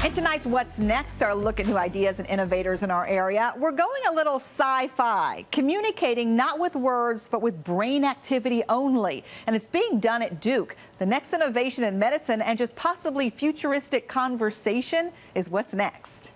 In tonight's What's Next, our look at new ideas and innovators in our area, we're going a little sci-fi, communicating not with words, but with brain activity only. And it's being done at Duke. The next innovation in medicine and just possibly futuristic conversation is what's next.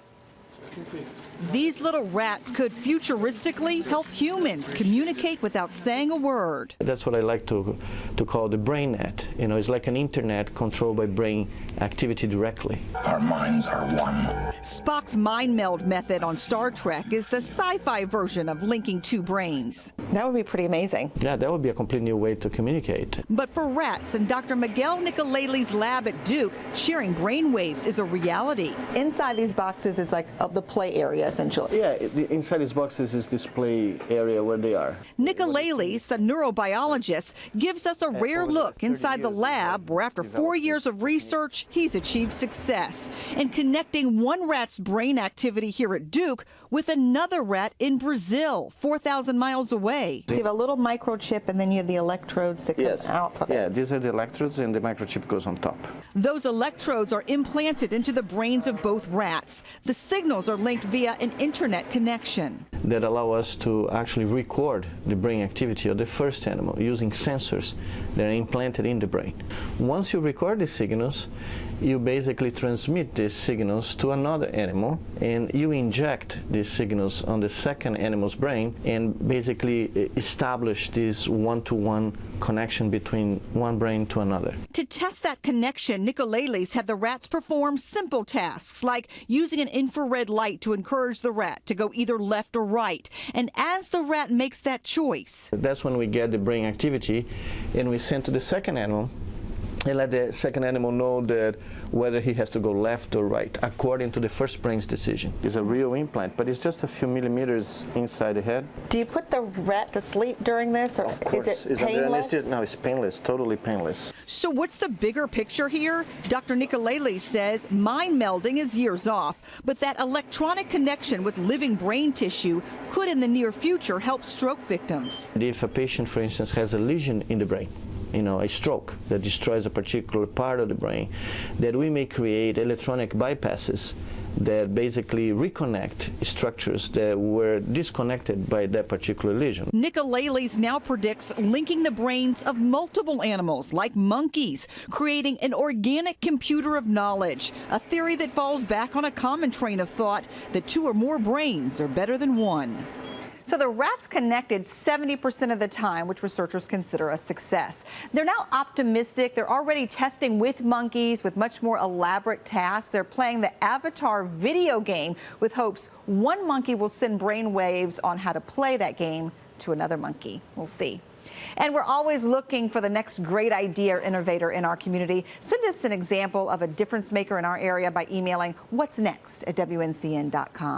These little rats could futuristically help humans communicate without saying a word. That's what I like to call the brain net. You know, it's like an internet controlled by brain activity directly. Our minds are one. Spock's mind meld method on Star Trek is the sci-fi version of linking two brains. That would be pretty amazing. Yeah, that would be a completely new way to communicate. But for rats and Dr. Miguel Nicoleli's lab at Duke, sharing brain waves is a reality. Inside these boxes is like the play area, essentially. Yeah, inside these boxes is display area where they are. Nicoleli's, the neurobiologist, gives us a rare look inside the lab where after 4 years of research, he's achieved success in connecting one rat's brain activity here at Duke with another rat in Brazil, 4,000 miles away. So you have a little microchip and then you have the electrodes that come out from it. Yeah, these are the electrodes and the microchip goes on top. Those electrodes are implanted into the brains of both rats. The signals are linked via an internet connection. That allow us to actually record the brain activity of the first animal using sensors that are implanted in the brain. Once you record the signals, you basically transmit these signals to another animal and you inject these signals on the second animal's brain and basically establish this one-to-one connection between one brain to another. To test that connection, Nicoleli's had the rats perform simple tasks like using an infrared light to encourage the rat to go either left or right. And as the rat makes that choice, that's when we get the brain activity and we send to the second animal and let the second animal know that whether he has to go left or right, according to the first brain's decision. It's a real implant, but it's just a few millimeters inside the head. Do you put the rat to sleep during this, or of course. is it painless? No, it's painless, totally painless. So what's the bigger picture here? Dr. Nicoleli says mind melding is years off, but that electronic connection with living brain tissue could in the near future help stroke victims. If a patient, for instance, has a lesion in the brain, you know, a stroke that destroys a particular part of the brain, that we may create electronic bypasses that basically reconnect structures that were disconnected by that particular lesion. Nicoleli's now predicts linking the brains of multiple animals, like monkeys, creating an organic computer of knowledge, a theory that falls back on a common train of thought that two or more brains are better than one. So the rats connected 70% of the time, which researchers consider a success. They're now optimistic. They're already testing with monkeys with much more elaborate tasks. They're playing the Avatar video game with hopes one monkey will send brain waves on how to play that game to another monkey. We'll see. And we're always looking for the next great idea or innovator in our community. Send us an example of a difference maker in our area by emailing what's next@WNCN.com.